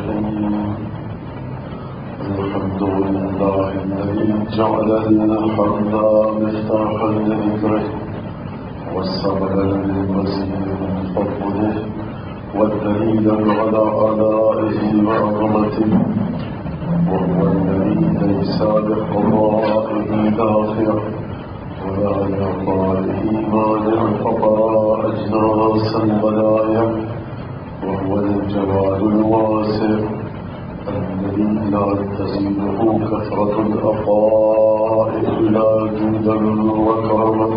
الرحيم الحمد لله الذي جعل الحمد مفتاحا لذكره والسببا للمزيد من فضله والدليل على آلائه وعظمته وهو الذي ليس بقضائه دافع ولا لقائه مانع فقرا أجناس البلايا وهو الجواد الواسع الذي لا تزيده كثرة العطاء إلا جودا وكرما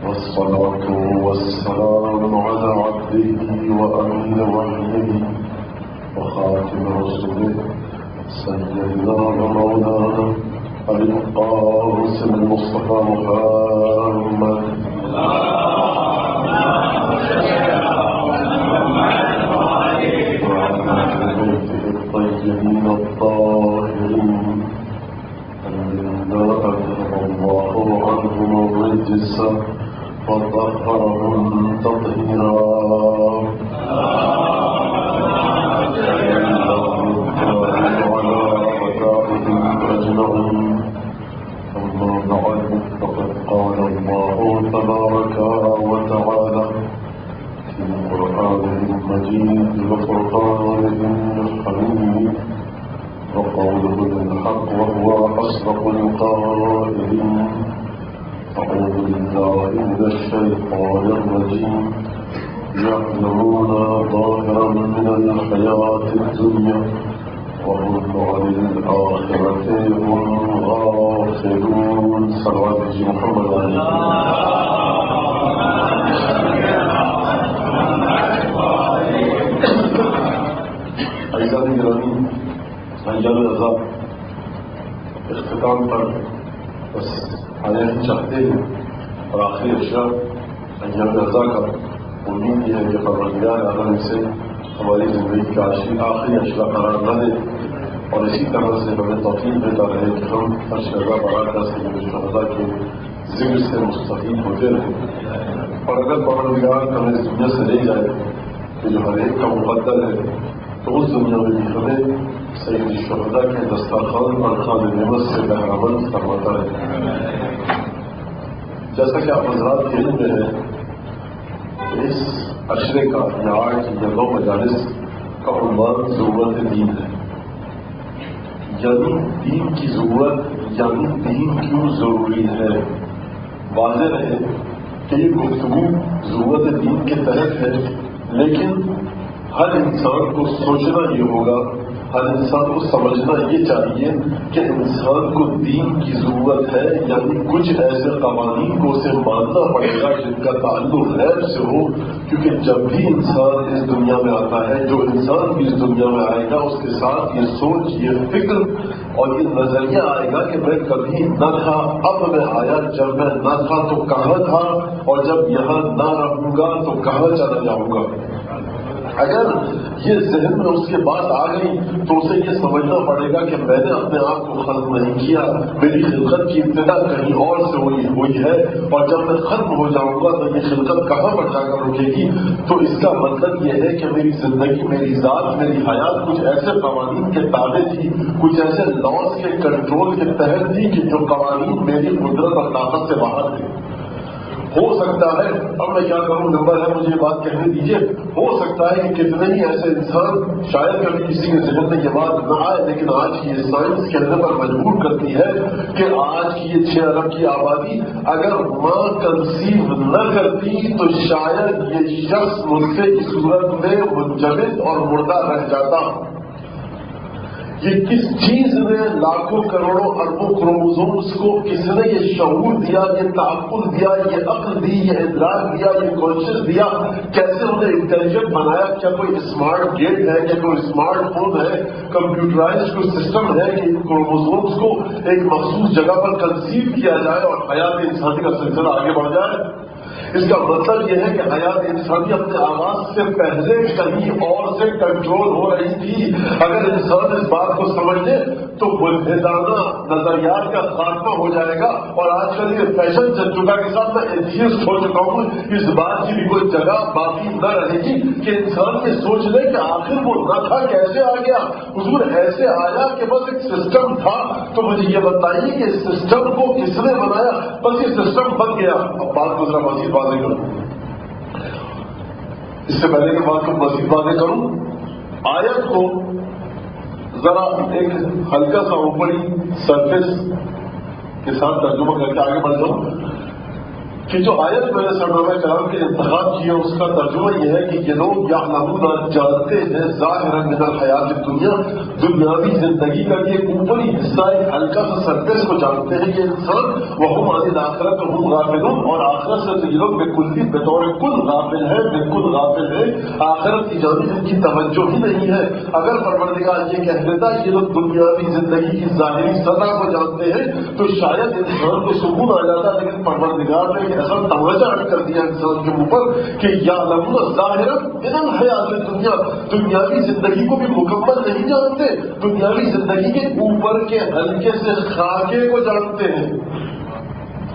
والصلاة والسلام على عبده وأمين وحيه وخاتم رسله سيدنا ومولانا القاسم المصطفى محمد الطيبين الطاهرين الذين أذهب الله عنهم الرجس وطهرهم تطهيرا وعلى أعدائهم أجمعين أما بعد فقد قال الله تبارك وتعالى في قرآنه المجيد وفرقانه الحميد وقوله الحق وهو أصدق القائلين أعوذ بالله من الشيطان الرجيم يعلمون ظاهرا من الحياة الدنيا وهم عن الآخرة هم غافلون صلوات محمد عليه ایام گرامی ایام رضا اختتام پر بس آیا ہی چاہتے ہیں اور آخری اشرا ایام رضا کا امید یہ ہے کہ پروردگار عالم سے ہماری زندگی کا آخری اشرا قرار نہ دے اور اسی طرح سے ہمیں توفیق دیتا رہے کہ ہم ہر شرح بڑھاتا سید الشہداء کے ذکر سے مستفید ہوتے رہیں اور اگر پروردگار ہمیں اس دنیا سے لے جائے کہ جو ہر ایک کا مقدر ہے تو اس دنیا میں بھی ہمیں سید الشہداء کے دسترخوان اور خوان نعمت سے بہرامند فرماتا ہے. جیسا کہ آپ حضرات کے علم میں ہے اس عشرے کا یا 8 یا 9 مجالس کا عنوان ضرورت دین ہے. یعنی دین کی ضرورت یعنی دین کیوں ضروری ہے. واضح رہے کہ یہ گفتگو ضرورت دین کے تحت ہے لیکن ہر انسان کو سوچنا یہ ہوگا ہر انسان کو سمجھنا یہ چاہیے کہ انسان کو دین کی ضرورت ہے یعنی کچھ ایسے قوانین کو اسے ماننا پڑے گا جن کا تعلق غیب سے ہو کیونکہ جب بھی انسان اس دنیا میں آتا ہے جو انسان بھی اس دنیا میں آئے گا اس کے ساتھ یہ سوچ یہ فکر اور یہ نظریہ آئے گا کہ میں کبھی نہ تھا اب میں آیا جب میں نہ تھا تو کہاں تھا اور جب یہاں نہ رہوں گا تو کہاں چلا جاؤں گا. اگر یہ ذہن میں اس کے بعد آ گئی تو اسے یہ سمجھنا پڑے گا کہ میں نے اپنے آپ کو ختم نہیں کیا میری خلقت کی ابتدا کہیں اور سے ہوئی ہے اور جب میں ختم ہو جاؤں گا تو یہ خلقت کہاں پر جا کر رکے گی. تو اس کا مطلب یہ ہے کہ میری زندگی میری ذات میری حیات کچھ ایسے قوانین کے تابع تھی کچھ ایسے لاز کے کنٹرول کے تحت تھی کہ جو قوانین میری قدرت اور طاقت سے باہر تھے. ہو سکتا ہے اب میں کیا کروں نمبر ہے مجھے یہ بات کہنے دیجیے ہو سکتا ہے کہ کتنے ہی ایسے انسان شاید کبھی کسی کے ذہن میں یہ بات نہ آئے لیکن آج کی یہ سائنس کہنے پر مجبور کرتی ہے کہ آج کی یہ 6 ارب کی آبادی اگر ماں کنسیو نہ کرتی تو شاید یہ شخص مجھ سے کی صورت میں منجمد اور مردہ رہ جاتا. یہ کس چیز نے لاکھوں کروڑوں اربوں کروموزومز کو کس نے یہ شعور دیا یہ تعقل دیا یہ عقل دی یہ ادراک دیا یہ کانشیس دیا کیسے انہیں انٹیلیجنٹ بنایا کیا کوئی اسمارٹ گیٹ ہے کیا کوئی اسمارٹ فون ہے کمپیوٹرائز کوئی سسٹم ہے کہ ان کروموزومز کو ایک مخصوص جگہ پر کنسیو کیا جائے اور حیات انسانی کا سلسلہ آگے بڑھ جائے. اس کا مطلب یہ ہے کہ حیات انسانی اپنے آغاز سے پہلے کہیں اور سے کنٹرول ہو رہی تھی. اگر انسان اس بات کو سمجھ لے تو ملحدانہ نظریات کا خاتمہ ہو جائے گا. اور آج کل یہ فیشن چل چکا کے ساتھ میں ایتھیسٹ ہو چکا ہوں. اس بات کی بھی کوئی جگہ باقی نہ رہے گی کہ انسان یہ سوچ لے کہ آخر وہ نہ تھا کیسے آ گیا. حضور ایسے آیا کہ بس ایک سسٹم تھا. تو مجھے یہ بتائیے کہ اس سسٹم کو کس نے بنایا؟ بس یہ سسٹم بن گیا. اب بات کو ذرا مزید واضح کروں. اس سے پہلے کہ بات کو مزید واضح کروں، آیت کو ذرا ایک ہلکا سا اوپری سرفیس کے ساتھ ترجمہ کر کے آگے بڑھ جاؤں کہ جو آیت میں نے سرنامہ کرام کے انتخاب کیا اس کا ترجمہ یہ ہے کہ یہ لوگ یعلمون جانتے ہیں ظاہرا من الحیات دنیا، دنیاوی زندگی کا یہ اوپری حصہ ایک ہلکا سا سرفیس کو جانتے ہیں یہ انسان. وہم عن الآخرۃ ہم غافلون، اور آخرت سے تو یہ لوگ بطور کل غافل ہیں، بالکل غافل ہیں. آخرت کی جانب ان کی توجہ ہی نہیں ہے. اگر پروردگار یہ کہہ دیتا یہ لوگ دنیاوی زندگی کی ظاہری سطح کو جانتے ہیں تو شاید انسان کو سکون آ جاتا. لیکن پروردگار نے ایسا توجہ کر دیا انسان کے اوپر کہ یعلمون ظاہرا من الحیات دنیا، دنیاوی زندگی کو بھی مکمل نہیں جانتے، دنیاوی زندگی کے اوپر کے ہلکے سے خاکے کو جانتے ہیں.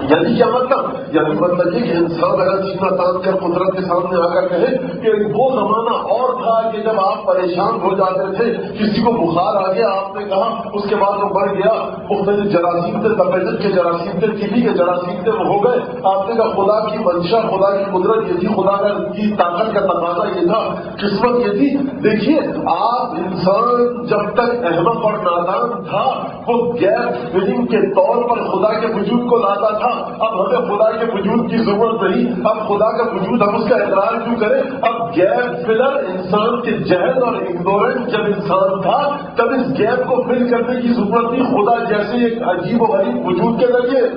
یعنی کیا مطلب؟ یعنی مطلب یہ کہ انسان اگر سینا تان کر قدرت کے سامنے آ کر کہے کہ وہ زمانہ اور تھا کہ جب آپ پریشان ہو جاتے تھے، کسی کو بخار آ گیا آپ نے کہا، اس کے بعد وہ بڑھ گیا، مختلف جراثیم تھے، تپیدت کے جراثیم تھے، ٹی بی کے جراثیم تھے، وہ ہو گئے. آپ نے کہا خدا کی منشا، خدا کی قدرت یہ تھی، خدا کی طاقت کا تقاضا یہ تھا، قسمت یہ تھی. دیکھیے آپ انسان جب تک احمق اور نادان تھا وہ گیپ فلنگ کے طور پر خدا کے وجود کو لاتا تھا. اب ہمیں خدا کے وجود کی ضرورت نہیں، اب خدا کا وجود ہم اس کا اقرار کیوں کریں؟ اب گیپ فلر انسان کے جہل اور اگنورنٹ جب انسان تھا تب اس گیپ کو فل کرنے کی ضرورت تھی خدا جیسے ایک عجیب و غریب وجود کے ذریعے.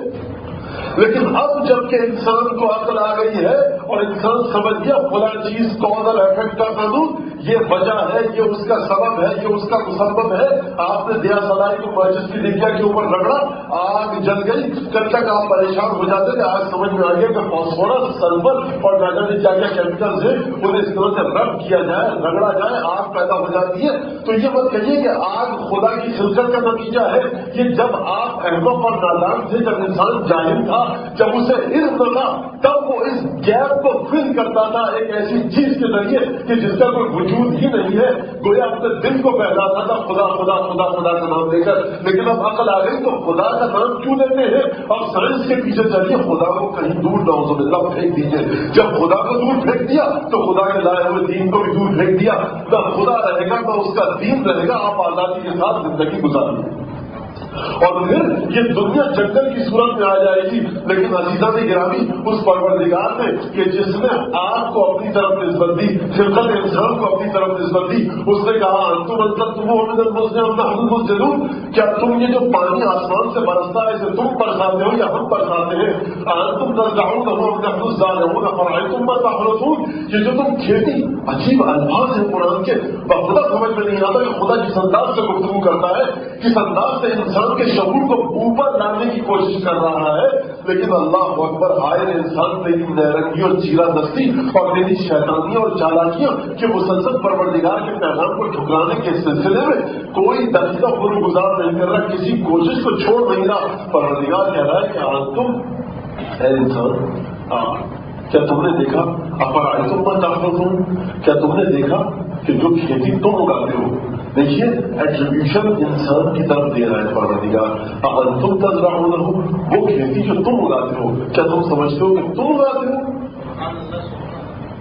لیکن اب جب کہ انسان کو عقل آ گئی ہے اور انسان سمجھ گیا فلاں چیز کاز اور ایفیکٹ کا قانون، یہ وجہ ہے، یہ اس کا سبب ہے، یہ اس کا مسبب ہے. آپ نے دیا سلائی کو ماچس کی لکھیا کے اوپر رگڑا، آگ جل گئی. کل تک آپ پریشان ہو جاتے تھے، آج سمجھ میں آ گیا کہ فاسفورس، سلفر اور نہ جانے کیا کیا کیمیکلز ہیں انہیں اس طرح سے رب کیا جائے، رگڑا جائے، آگ پیدا ہو جاتی ہے. تو یہ مت کہیے کہ آگ خدا کی خلقت کا نتیجہ ہے. یہ جب آپ احمق اور نادان تھے، جب انسان جاہل تھا، جب اسے علم تھا، تب وہ اس گیپ کو فل کرتا تھا ایک ایسی چیز کے ذریعے کہ جس کا کوئی وجود ہی نہیں ہے. گویا اپنے دل کو پہلاتا تھا خدا خدا خدا خدا کا نام لے کر. لیکن اب عقل آ گئی تو خدا کا نام کیوں لیتے ہیں؟ اب سائنس کے پیچھے چلیے، خدا کو کہیں دور نعوذ باللہ پھینک دیجیے. جب خدا کو دور پھینک دیا تو خدا کے لائے ہوئے دین کو بھی دور پھینک دیا. نہ خدا رہے گا نہ اس کا دین رہے گا. آپ آزادی کے ساتھ زندگی گزاریں اور پھر یہ دنیا جنگل کی صورت میں آ جائے گی. لیکن عزیزان گرامی، اس پروردگار نے کہ جس نے آپ کو اپنی طرف نسبت دی، خلقت انسان کو اپنی طرف نسبت دی، اس نے کہا انتم انزلتم ضرور، کیا تم یہ جو پانی آسمان سے برستا ہے اسے تم برساتے ہو یا ہم برساتے ہیں؟ انتم تزرعونه ام نحن الزارعون افرأيتم ما تحرثون. یہ جو تم کھیتی، عجیب الفاظ ہیں قرآن کے، بخدا سمجھ میں نہیں آتا کہ خدا جس انداز سے گفتگو کرتا ہے، کس انداز سے انسان کے شعور کو اوپر لانے کی کوشش کر رہا ہے. لیکن اللہ اکبر، ہائے انسان تیری نیرنگی اور چیرا دستی اور تیری شیطانیاں اور چالاکیاں کہ مسلسل پروردگار کے پیغام کو ٹھکرانے کے سلسلے میں کوئی طریقہ گزار نہیں کر رہا، کسی کوشش کو چھوڑ نہیں رہا. پروردگار کہہ رہا ہے کہ تم اے انسان، کیا تم نے دیکھا افرأیتم ما تحرثون، کیا تم نے دیکھا کہ جو کھیتی تم اگاتے ہو؟ دیکھیے ایٹریبیوشن انسان کی طرف دے رہا ہے پروردگار. انتم تزرعونه، وہ کھیتی جو تم اگاتے ہو، کیا تم سمجھتے ہو کہ تم اگاتے ہو؟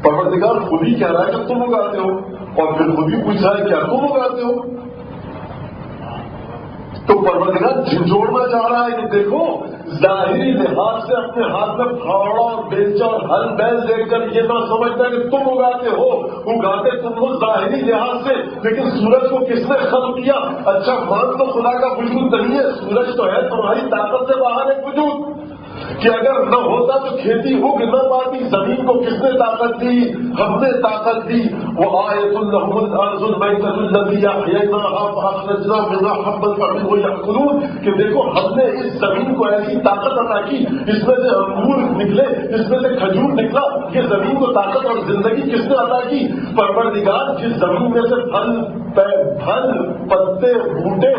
پروردگار خود ہی کہہ رہا ہے کہ تم اگاتے ہو، اور پھر خود ہی پوچھ رہا ہے کیا تم اگاتے ہو؟ تو پروردگار جھنجھوڑنا چاہ رہا ہے کہ دیکھو ظاہری لحاظ سے اپنے ہاتھ میں پھاوڑا اور بیلچا اور ہل بیل دیکھ کر یہ نہ سمجھتا کہ تم اگاتے ہو، اگاتے تم ہو ظاہری لحاظ سے. لیکن سورج کو کس نے خلق کیا؟ اچھا مان تو خدا کا وجود نہیں ہے، سورج تو ہے تمہاری طاقت سے باہر ایک وجود. کہ اگر نہ ہوتا تو کھیتی اگ نہ پاتی. زمین کو کس نے طاقت دی؟ ہم نے طاقت دی. وآیۃ لہم الارض المیتۃ التی احییناها فاخرجنا منها حبا فمنه یأکلون. کہ دیکھو ہم نے اس زمین کو ایسی طاقت عطا کی, اس میں سے انگور نکلے, اس میں سے کھجور نکلا. یہ زمین کو طاقت اور زندگی کس نے عطا کی؟ پروردگار. جس زمین میں سے پھل پتے بوٹے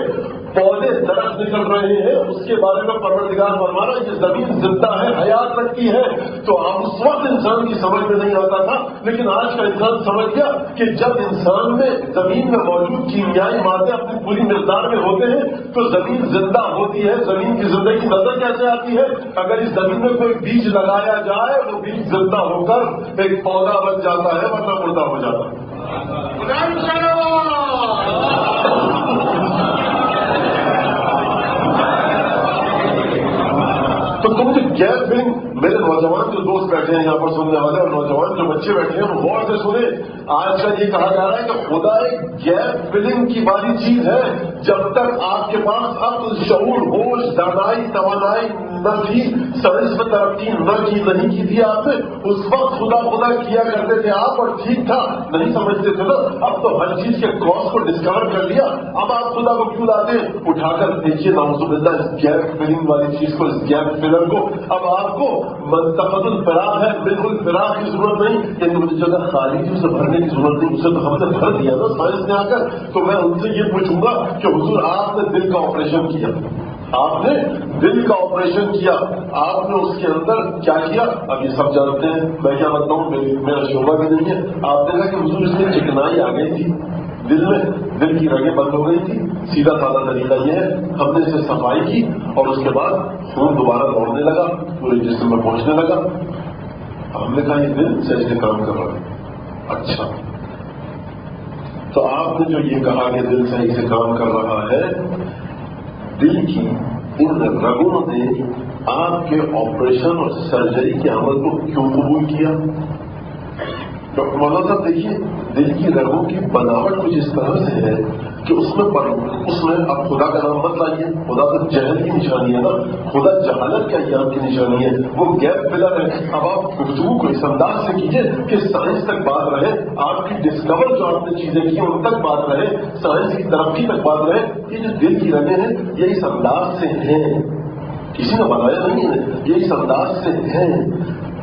پودے درخت نکل رہے ہیں, اس کے بارے میں پروردگار فرما رہا ہے یہ زمین زندہ ہے, حیات رکھتی ہے. تو اس وقت انسان کی سمجھ میں نہیں آتا تھا, لیکن آج کا انسان سمجھ گیا کہ جب انسان میں زمین میں موجود کیمیائی مادے اپنی پوری مقدار میں ہوتے ہیں تو زمین زندہ ہوتی ہے. زمین کی زندگی نظر کیسے آتی ہے؟ اگر اس زمین میں کوئی بیج لگایا جائے وہ بیج زندہ ہو کر ایک پودا بن جاتا ہے, ورنہ مردہ ہو جاتا ہے. تو تم جو گیپ فلنگ, میرے نوجوان جو دوست بیٹھے ہیں یہاں پر سننے والے, اور نوجوان جو بچے بیٹھے ہیں وہ غور سے سنیں. آج کا یہ کہا جا رہا ہے کہ خدا ایک گیپ فلنگ کی والی چیز ہے. جب تک آپ کے پاس عقل, شعور, ہوش, دانائی, توانائی نہ تھی, سائنس میں ترقی نہیں کی تھی آپ نے, اس وقت خدا کیا کرتے تھے آپ, اور ٹھیک تھا, نہیں سمجھتے تھے نا. اب تو ہر چیز کے کاز کو ڈسکور کر لیا, اب آپ خدا کو کیوں لاتے ہیں؟ اٹھا کر دیکھیے نعوذ باللہ اس گیپ فلنگ والی چیز کو, اس گیپ فلر کو. اب آپ کو منتقد الفراغ ہے, بالکل فراغ کی ضرورت نہیں, لیکن مجھے جگہ خالی تھی اسے بھرنے کی ضرورت نہیں, اسے تو ہم نے بھر دیا نا سائنس نے آ کر. تو میں ان سے یہ پوچھوں گا کہ حضور آپ نے دل کا آپریشن کیا, آپ نے دل کا آپریشن کیا, آپ نے اس کے اندر کیا کیا؟ اب یہ سب جانتے ہیں, میں کیا بتاؤں, میرا شعبہ بھی نہیں ہے. آپ نے کہا کہ حضور اس میں چکنائی آ گئی تھی دل میں, دل کی رگیں بند ہو گئی تھی. سیدھا سادہ طریقہ یہ ہے, ہم نے اسے صفائی کی اور اس کے بعد خون دوبارہ دوڑنے لگا, پورے جسم میں پہنچنے لگا. ہم نے کہا یہ دل صحیح سے کام کر رہا ہے. اچھا, تو آپ نے جو یہ کہا کہ دل صحیح سے کام کر رہا ہے, دل کی ان رگوں نے آپ کے آپریشن اور سرجری کے عمل کو کیوں قبول کیا؟ ڈاکٹر مولانا صاحب دیکھیے, دل کی رگوں کی بناوٹ کچھ اس طرح سے ہے کہ اس میں اب خدا کا نام مت لائیے, خدا تو جہل کی نشانی ہے نا, خدا جہالت کے ایام کی نشانی ہے, وہ گیپ فلر ہے. اب آپ گفتگو کو اس انداز سے کیجیے کہ سائنس تک بات رہے, آپ کی ڈسکور جو آپ نے چیزیں کی ان تک بات رہے, سائنس کی ترقی تک بات رہے. یہ جو دل کی رگیں ہیں یہ اس انداز سے ہیں, کسی نے بنایا نہیں ہے, یہ اس انداز سے ہیں.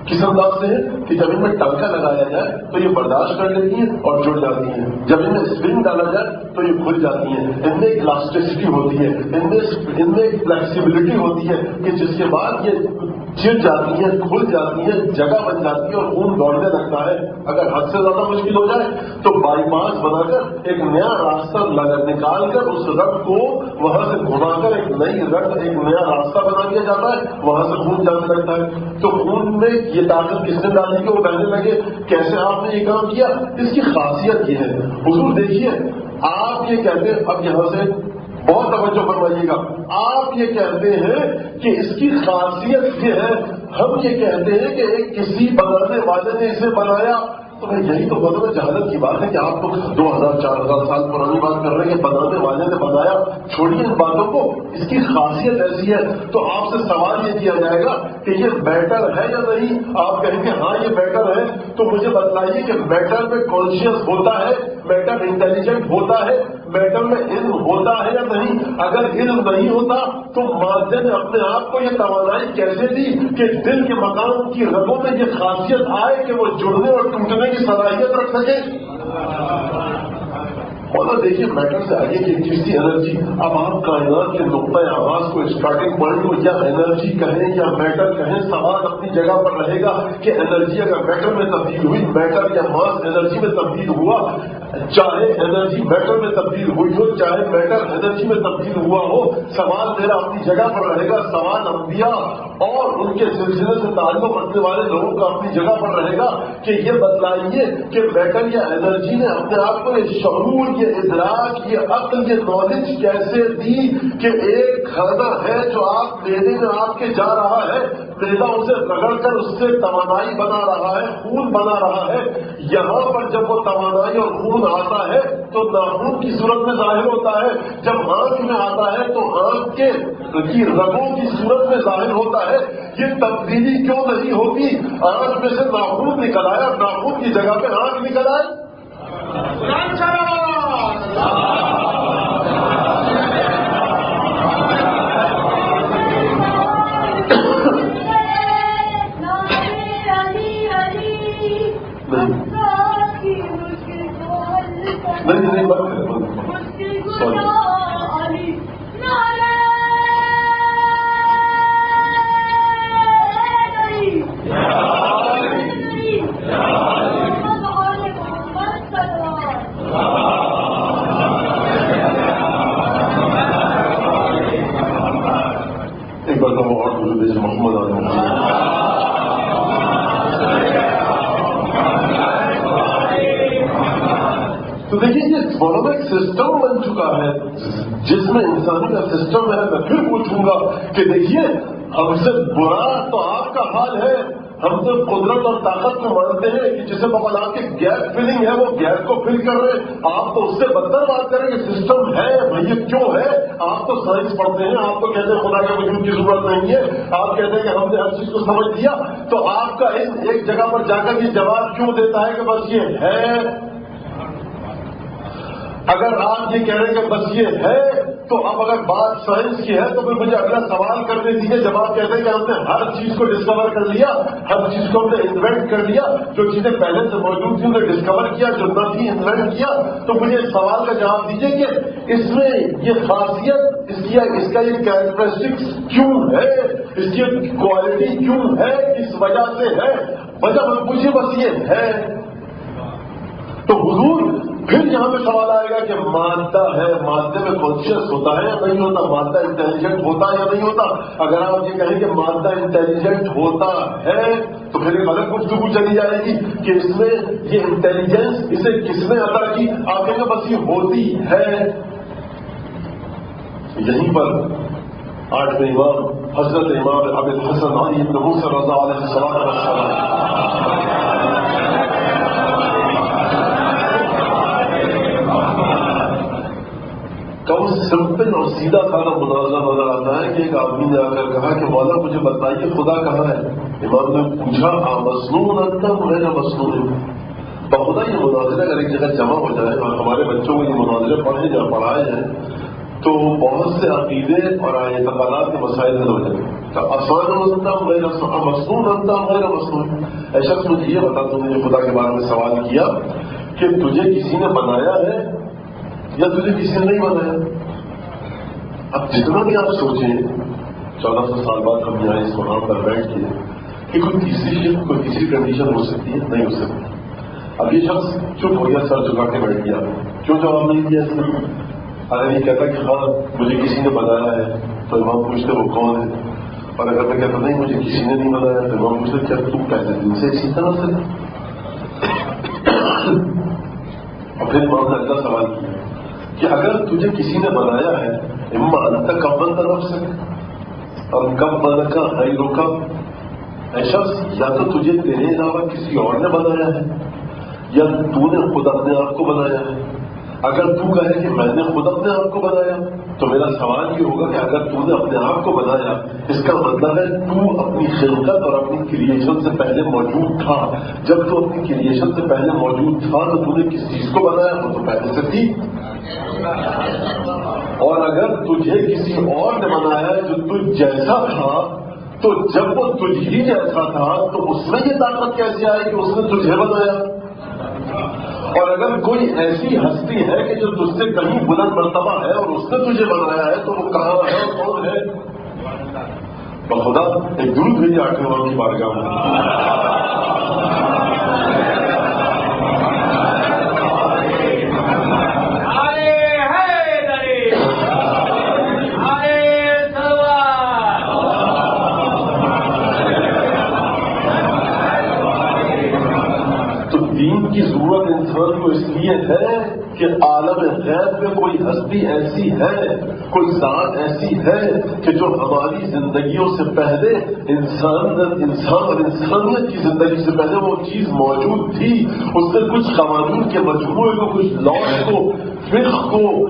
کس انداز سے ہے کہ جب ان میں ٹانکا لگایا جائے تو یہ برداشت کر لیتی ہیں اور جڑ جاتی ہیں, جب ان میں اسپرنگ ڈالا جائے تو یہ کھل جاتی ہیں. ان میں ایک الاسٹیسٹی ہوتی ہے, ان میں ایک فلیکسیبلٹی ہوتی ہے کہ جس کے بعد یہ چڑ جاتی ہیں, کھل جاتی ہیں, جگہ بن جاتی ہے اور خون دوڑنے لگتا ہے. اگر حد سے زیادہ مشکل ہو جائے تو بائی پاس بنا کر ایک نیا راستہ نکال کر اس رگ کو وہاں سے گھما کر ایک نئی رگ, ایک نیا راستہ بنا دیا جاتا ہے, وہاں سے خون جانے لگتا ہے. تو خون میں یہ طاقت کس نے ڈالی کہ وہ بہنے لگے؟ کیسے آپ نے یہ کام کیا؟ اس کی خاصیت یہ ہے. حضور دیکھیے, آپ یہ کہتے ہیں, اب یہاں سے بہت توجہ فرمائیے گا, آپ یہ کہتے ہیں کہ اس کی خاصیت یہ ہے, ہم یہ کہتے ہیں کہ ایک کسی بنانے والے نے اسے بنایا. تو یہی تو بدل جہالت کی بات ہے کہ آپ تو 2000-4000 سال پرانی بات کر رہے ہیں کہ بنانے والے نے بنایا. چھوڑیے ان باتوں کو, اس کی خاصیت ایسی ہے. تو آپ سے سوال یہ کیا جائے گا کہ یہ میٹر ہے یا نہیں؟ آپ کہیں گے ہاں یہ میٹر ہے, تو مجھے بتلائیے کہ میٹر میں کانشیس ہوتا ہے, میٹر انٹیلیجنٹ ہوتا ہے, میٹر میں علم ہوتا ہے یا نہیں؟ اگر علم نہیں ہوتا تو مادے نے اپنے آپ کو یہ توانائی کیسے دی کہ دل کے مقام کی رگوں میں یہ خاصیت آئے کہ وہ جڑنے اور ٹوٹنے کی صلاحیت رکھ سکے؟ اور دیکھیے میٹر سے آگے کی ایک چیز تھی انرجی. اب آپ کائنات کے نقطۂ آغاز کو, اسٹارٹنگ پوائنٹ کو یا انرجی کہیں یا میٹر کہیں, سوال اپنی جگہ پر رہے گا کہ انرجی اگر میٹر میں تبدیل ہوئی, میٹر یا ماس انرجی میں تبدیل ہوا, چاہے انرجی میٹر میں تبدیل ہوئی ہو, چاہے میٹر انرجی میں تبدیل ہوا ہو, سوال میرا اپنی جگہ پر رہے گا. سوال انبیاء اور ان کے سلسلے سے تعلق رکھنے والے لوگوں کا اپنی جگہ پر رہے گا کہ یہ بتلائیے کہ میٹر یا انرجی نے اپنے آپ کو یہ شعور, یہ ادراک، یہ عقل، یہ نالج کیسے دی کہ ایک کھانا ہے جو آپ لینے میں آپ کے جا رہا ہے، معدہ اسے رگڑ کر اس سے توانائی بنا رہا ہے، خون بنا رہا ہے. یہاں پر جب وہ توانائی اور خون آتا ہے تو ناخون کی صورت میں ظاہر ہوتا ہے، جب آنکھ میں آتا ہے تو آنکھ کے رگوں کی صورت میں ظاہر ہوتا ہے. یہ تبدیلی کیوں نہیں ہوتی؟ آنکھ میں سے ناخون نکل آیا، ناخون کی جگہ پہ آنکھ نکل آئے. نہیں سوری ایک بار تو اور محمد آدمی تو دیکھیے یہ اکنامک سسٹم بن چکا ہے جس میں انسانی کا سسٹم ہے. میں پھر پوچھوں گا کہ دیکھیے ہم سے برا تو آپ کا حال ہے. ہم تو قدرت اور طاقت کو مانتے ہیں کہ جسے بقول آپ کی گیپ فلنگ ہے وہ گیپ کو فل کر رہے ہیں. آپ تو اس سے بدتر بات کریں کہ سسٹم ہے بھائی کیوں ہے. آپ تو سائنس پڑھتے ہیں، آپ تو کہتے ہیں خدا کے وجود کی ضرورت نہیں ہے، آپ کہتے ہیں کہ ہم نے ہر چیز کو سمجھ لیا. تو آپ کا ایک جگہ پر جا کر یہ جواب کیوں دیتا ہے کہ بس یہ ہے؟ اگر آپ یہ کہہ رہے ہیں کہ بس یہ ہے تو اب اگر بات سائنس کی ہے تو پھر مجھے اگلا سوال کرنے دیجیے. جب آپ کہتے ہیں کہ ہم نے ہر چیز کو ڈسکور کر لیا، ہر چیز کو ہم نے انوینٹ کر لیا، جو چیزیں پہلے سے موجود تھیں انہیں ڈسکور کیا، جو نہ تھی انوینٹ کیا، تو مجھے اس سوال کا جواب دیجیے کہ اس میں یہ خاصیت، اس کا یہ کیریکٹرسٹکس کیوں ہے، اس کی کوالٹی کیوں ہے، کس وجہ سے ہے؟ وجہ ہم پوچھیے بس یہ ہے. تو حضور پھر یہاں پہ سوال آئے گا کہ مادہ ہے، مادے میں کانشیس ہوتا ہے یا نہیں ہوتا، مادہ انٹیلیجنٹ ہوتا ہے یا نہیں ہوتا. اگر آپ یہ کہیں کہ مادہ انٹیلیجنٹ ہوتا ہے تو پھر ایک الگ گفتگو چلی جائے گی کہ اس میں یہ انٹیلیجنس اسے کس نے عطا کی. آپ کہیں گے بس یہ ہوتی ہے. یہیں پر 8ویں امام حضرت امام ابو الحسن علی بن موسیٰ رضا علیہ السلام کم سمپل اور سیدھا سارا مناظرہ نظر آتا ہے کہ ایک آدمی نے آ کر کہا کہ مولا مجھے بتائیے خدا کہاں ہے. امام نے پوچھا مصنون انت غیر مصنون. بخدا یہ مناظرہ اگر ایک جگہ جمع ہو جائے اور ہمارے بچوں کو یہ مناظرے پڑھائے جائیں تو بہت سے عقیدے اور اعتقادات کے مسائل حل ہو جائیں. آسان انت غیر مصنون انت غیر مصنون. اے شخص مجھے یہ بتا، تم نے خدا کے بارے میں سوال کیا کہ تجھے کسی نے بنایا ہے یا تجھے کسی نے نہیں بنایا. اب جتنا بھی آپ سوچیں 1400 سال بعد ہم یہاں اس مقام پر بیٹھ کے کہ کوئی تیسری شفٹ کوئی تیسری کنڈیشن ہو سکتی ہے؟ نہیں ہو سکتی. اب یہ شخص چپ ہو گیا، سر جھکا کے بیٹھ گیا. کیوں جواب نہیں دیا اس نے؟ اگر یہ کہتا کہ ہاں مجھے کسی نے بنایا ہے تو امام پوچھتے وہ کون ہے، اور اگر میں کہتا نہیں مجھے کسی نے نہیں بنایا تو امام پوچھتے کیا تم پہلے دن سے اسی طرح سے؟ اور پھر امام نے اگلا سوال کیا کہ اگر تجھے کسی نے بنایا ہے اما انت کب بنتا نفسک اور کب بنا کا غیروں کا. اے شخص یا تو تجھے تیرے علاوہ کسی اور نے بنایا ہے یا تو نے خود اپنے آپ کو بنایا ہے. اگر تو کہے کہ میں نے خود اپنے آپ کو بنایا تو میرا سوال یہ ہوگا کہ اگر تو نے اپنے آپ کو بنایا اس کا مطلب ہے تو اپنی خلقت اور اپنی کریشن سے پہلے موجود تھا. جب تو اپنی کریشن سے پہلے موجود تھا تو تو نے کس چیز کو بنایا؟ وہ تو پہلے سے تھی. اور اگر تجھے کسی اور نے بنایا جو تجھ جیسا تھا تو جب وہ تجھ ہی جیسا تھا تو اس میں یہ طاقت کیسے آئی کہ اس نے تجھے بنایا؟ اور اگر کوئی ایسی ہستی ہے کہ جو تجھ سے کہیں بلند مرتبہ ہے اور اس نے تجھے بنایا ہے تو وہ کہاں ہے اور کون ہے؟ بخدا ایک درود بھیجیے 8ویں امام کی بارگاہ میں. دین کی ضرورت انسان کو اس لیے ہے کہ عالم غیب میں کوئی ہستی ایسی ہے، کوئی ذات ایسی ہے کہ جو ہماری زندگیوں سے پہلے انسان اور انسانیت کی زندگی سے پہلے وہ چیز موجود تھی، اس نے کچھ قوانین کے مجموعے کو، کچھ لاز کو، فقہ کو،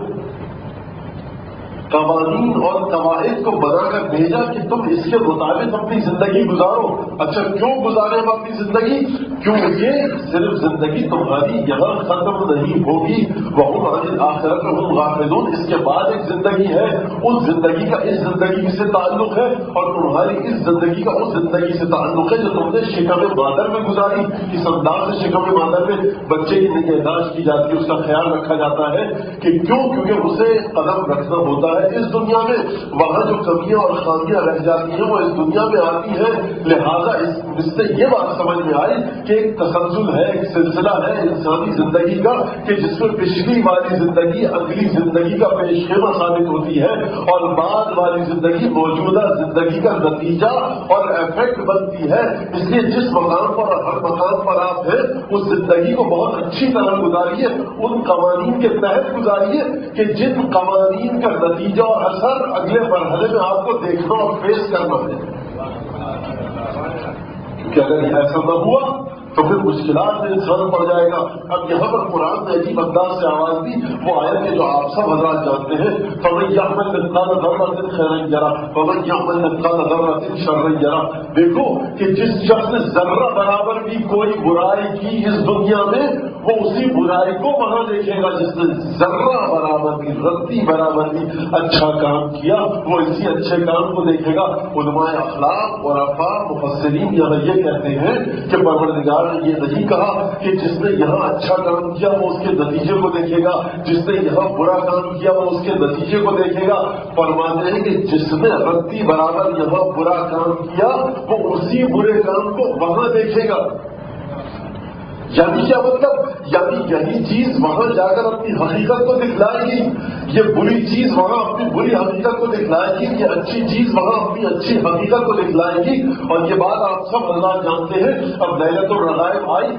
قوانین اور قواعد کو بنا کر بھیجا کہ تم اس کے مطابق اپنی زندگی گزارو۔ اچھا کیوں گزارے ہم اپنی زندگی؟ کیونکہ صرف زندگی تمہاری یہاں ختم نہیں ہوگی، وَهُمْ عَنِ الْآخِرَةِ هُمْ غَافِلُونَ، اس کے بعد ایک زندگی ہے، اس زندگی کا اس زندگی سے تعلق ہے، اور تمہاری اس زندگی کا اس زندگی سے تعلق ہے جو تم نے شکم مادر میں گزاری۔ اس انداز سے شکم مادر میں بچے کی نگہداشت کی جاتی ہے، اس کا خیال رکھا جاتا ہے کہ کیوں؟ کیونکہ اسے قدم رکھنا ہوتا ہے اس دنیا میں، وہاں جو کمیاں اور خامیاں رہ جاتی ہیں وہ اس دنیا میں آتی ہیں۔ لہذا اس سے یہ بات سمجھ میں آئی کہ ایک تسلسل ہے، ایک سلسلہ ہے انسانی زندگی کا کہ جس میں پچھلی والی زندگی اگلی زندگی کا پیش خیمہ ثابت ہوتی ہے، اور بعد والی زندگی موجودہ زندگی کا نتیجہ اور ایفیکٹ بنتی ہے۔ اس لیے جس مقام پر اور ہر مقام پر آپ ہیں اس زندگی کو بہت اچھی طرح گزاریے، ان قوانین کے تحت گزاریے کہ جن قوانین کا نتیجہ اور اثر اگلے مرحلے میں آپ کو دیکھنا اور فیس کرنا ہے۔ کیونکہ اگر ایسا نہ ہوا تو پھر مشکلات میں انسان پڑ جائے گا۔ اب یہاں پر قرآن نے عجیب انداز سے آواز دی، وہ آیت ہے جو آپ سب حضرات جانتے ہیں، فَمَن يَعْمَلْ مِثْقَالَ ذَرَّةٍ خَيْرًا يَرَهُ وَمَن يَعْمَلْ مِثْقَالَ ذَرَّةٍ شَرًّا يَرَهُ۔ دیکھو کہ جس شخص نے ذرہ برابر بھی کوئی برائی کی اس دنیا میں، وہ اسی برائی کو وہاں دیکھے گا۔ جس نے ذرہ برابر بھی، رتی برابر بھی اچھا کام کیا، وہ اسی اچھے کام کو دیکھے گا۔ علماء اخلاق اور مفسرین یہاں یہ کہتے ہیں کہ پروردگار نے یہ نہیں کہا کہ جس نے یہاں اچھا کام کیا وہ اس کے نتیجے کو دیکھے گا، جس نے یہاں برا کام کیا وہ اس کے نتیجے کو دیکھے گا۔ فرماتے ہیں کہ جس نے رتی برابر یہاں برا کام کیا وہ اسی برے کام کو وہاں دیکھے گا۔ یعنی کیا مطلب؟ یعنی یہی چیز وہاں جا کر اپنی حقیقت کو دکھلائے گی، یہ بری چیز وہاں اپنی بری حقیقت کو دکھلائے گی، یہ اچھی چیز وہاں اپنی اچھی حقیقت کو دکھلائے گی۔ اور یہ بات آپ سب اللہ جانتے ہیں۔ اب لیلۃ الرغائب آئی،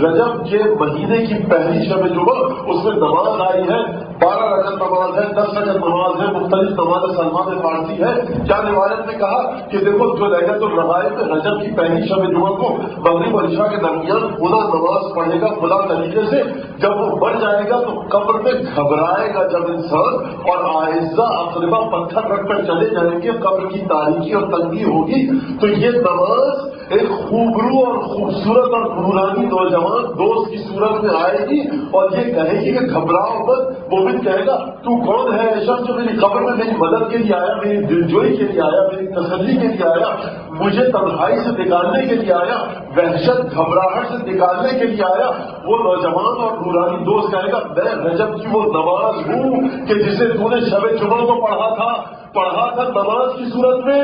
رجب کے مہینے کی پہلی شب جمعہ، اس میں نماز آئی ہے، 12 رکعت نماز ہے، 10 رکعت نماز ہے، مختلف نماز سلمان فارسی ہے۔ کیا روایت نے کہا کہ دیکھو جو لیلۃ الرغائب میں رجب کی پہلی شب جمعہ کو مغرب اور عشاء کے درمیان خدا نماز پڑھے گا خدا طریقے سے، جب وہ مر جائے گا تو قبر میں گھبرائے گا جب انسان، اور آہستہ اقربا پتھر رکھ کر چلے جائیں گے، قبر کی تاریکی اور تنگی ہوگی۔ تو یہ نماز ایک خوبرو اور خوبصورت اور نورانی نوجوان دوست کی صورت میں آئے گی اور یہ کہے گی کہ گھبراؤ مت۔ مومن کہے گا تو کون ہے شخص جو میری قبر میں میری مدد کے لیے آیا، میری دلجوئی کے لیے آیا، میری تسلی کے لیے آیا، مجھے تنہائی سے نکالنے کے لیے آیا، وحشت گھبراہٹ سے نکالنے کے لیے آیا۔ وہ نوجوان اور نورانی دوست کہے گا میں رجب کی وہ نماز ہوں کہ جسے تو نے شب جمعہ کو پڑھا تھا نماز کی صورت میں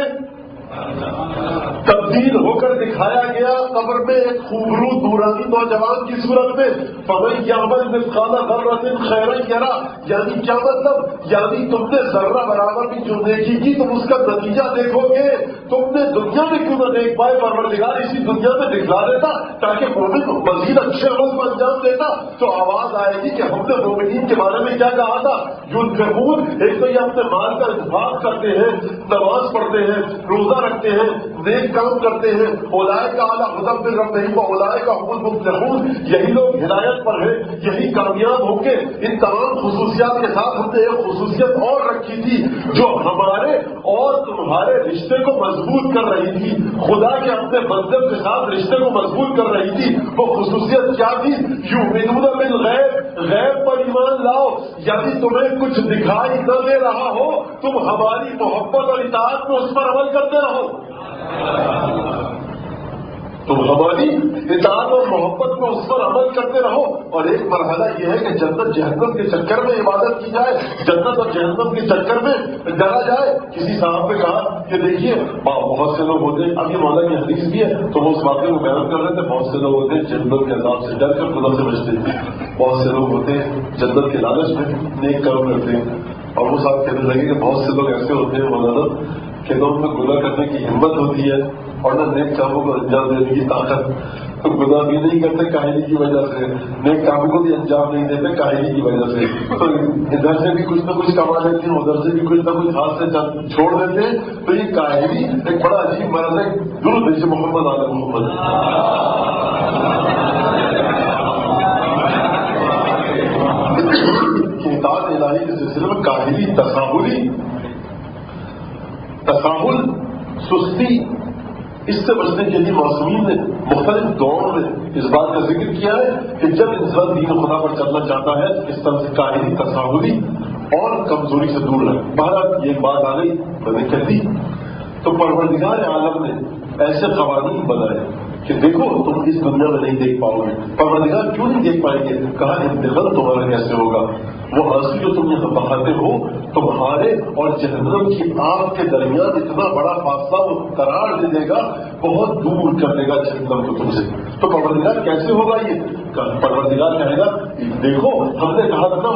تبدیل ہو کر دکھایا گیا قبر میں ایک خوبرو نورانی نوجوان کی صورت میں۔ فَمَن يَعْمَلْ مِثْقَالَ ذَرَّةٍ خَيْرًا يَرَهُ، یعنی کیا مطلب؟ یعنی تم نے ذرہ برابر بھی جو نیکی کی تم اس کا نتیجہ دیکھو گے۔ تم نے دنیا میں کیوں نہ دیکھ پائے؟ پروردگار اسی دنیا میں دکھلا دیتا تاکہ مومن مزید اچھے عمل کو انجام دیتا تو آواز آئے گی کہ ہم نے مومنین کے بارے میں کیا کہا تھا۔ ينفقون، ایک تو یہ اپنے مال کا انفاق کرتے ہیں، نماز پڑھتے ہیں، روزہ رکھتے ہیں، نیک کام کرتے ہیں، اولئک علی ھدی من ربہم واولئک ھم المفلحون، یہی لوگ ہدایت پر ہیں، یہی کامیاب ہوں گے۔ ان تمام خصوصیات کے ساتھ ہم نے ایک خصوصیت اور رکھی تھی جو ہمارے اور تمہارے رشتے کو مضبوط کر رہی تھی، خدا کے اپنے بندوں کے ساتھ رشتے کو مضبوط کر رہی تھی۔ وہ خصوصیت کیا تھی؟ یؤمنون بالغیب، غیب پر ایمان لاؤ، یعنی تمہیں کچھ دکھائی نہ دے رہا ہو، تم ہماری محبت اور اطاعت میں اس پر عمل کرتے رہو۔ تم ہماری اطاعت اور محبت میں اس پر عمل کرتے رہو۔ اور ایک مرحلہ یہ ہے کہ جنت جہنم کے چکر میں عبادت کی جائے، جنت اور جہنم کے چکر میں ڈرا جائے۔ کسی صاحب نے کہا کہ دیکھیے بہت سے لوگ ہوتے ہیں، اب یہ مولا کی حدیث بھی ہے تو وہ اس واقعے کو بیان کر رہے تھے، بہت سے لوگ ہوتے ہیں جنت کے عذاب سے ڈر کر خدا سے بچتے ہیں، بہت سے لوگ ہوتے ہیں جنت کے لالچ میں نیک کام کرتے ہیں۔ اور وہ صاحب کہنے لگے کہ بہت سے لوگ ایسے ہوتے ہیں مولانا کہ ان میں گناہ کرنے کی ہمت ہوتی ہے اور نہ نیک کاموں کو انجام دینے کی طاقت. تو گناہ بھی نہیں کرتے کاہلی کی وجہ سے, نیک کاموں کو بھی انجام نہیں دیتے کاہلی کی وجہ سے. تو ادھر سے بھی کچھ نہ کچھ کما لیتے ہیں, ادھر سے بھی کچھ نہ کچھ ہاتھ سے چھوڑ دیتے ہیں. تو یہ کاہلی ایک بڑا عجیب مرض ہے. درود بھیجیے محمد آل محمد. اطاعت الہی کے سلسلے میں کاہلی, تساہل, سستی, اس سے بچنے کے لیے معصومین نے مختلف دور میں اس بات کا ذکر کیا ہے کہ جب انسان دین خدا پر چلنا چاہتا ہے اس طرح سے کاہلی, تساہلی اور کمزوری سے دور رہے. بہرحال یہ بات آ گئی, میں نے کہہ دی. تو پروردگار عالم نے ایسے قوانین بنائے کہ دیکھو تم اس دنیا میں نہیں دیکھ پاؤ گے. پروردگار کیوں نہیں دیکھ پائیں گے؟ کہا انتقال تمہارا کیسے ہوگا؟ وہ آنسو جو تم یہاں بہاتے ہو تمہارے اور جہنم کی آگ کے درمیان اتنا بڑا فاصلہ وہ قرار دے دے گا, بہت دور کر دے گا جہنم کو تم سے. تو پروردگار کیسے ہوگا یہ؟ پروردگار کہے گا دیکھو ہم نے کہا تھا نا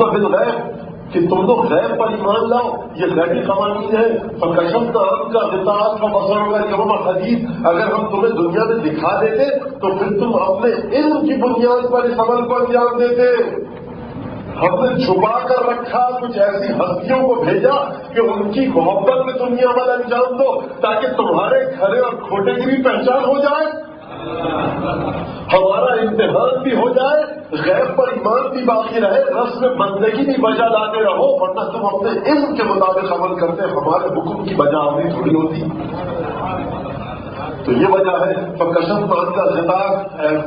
بالغیب کہ تم لوگ غیب پر ایمان لاؤ, یہ غیبی قوانین ہے. فکشفنا عنک غطاءک فبصرک یوم حدید. اگر ہم تمہیں دنیا میں دکھا دیتے تو پھر تم اپنے علم کی بنیاد پر اس عمل کو انجام دیتے. ہم نے چھپا کر رکھا, کچھ ایسی ہستیوں کو بھیجا کہ ان کی محبت میں تم یہ عمل انجام دو تاکہ تمہارے کھرے اور کھوٹے کی بھی پہچان ہو جائے, ہمارا امتحان بھی ہو جائے, غیب پر ایمان بھی باقی رہے, رسم بندگی بھی بجا لاتے رہو. ورنہ تم اپنے علم کے مطابق عمل کرتے, ہمارے حکم کی بجا آوری تھوڑی ہوتی. تو یہ وجہ ہے فکشف مان کا غطاء.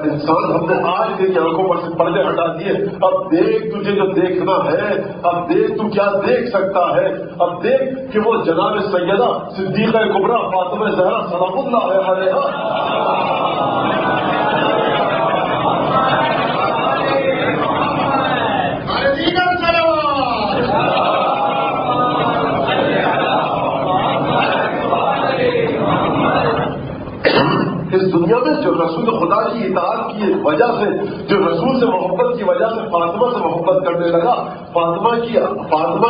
انسان ہم نے آج تیری آنکھوں پر سے پردے ہٹا دیے. اب دیکھ تجھے جو دیکھنا ہے, اب دیکھ تو کیا دیکھ سکتا ہے. اب دیکھ کہ وہ جناب سیدہ صدیقہ کبریٰ فاطمہ زہرا سلام اللہ علیہا اس دنیا میں جو رسول خدا کی اطاعت کی وجہ سے, جو رسول سے محبت کی وجہ سے فاطمہ سے محبت کرنے لگا, فاطمہ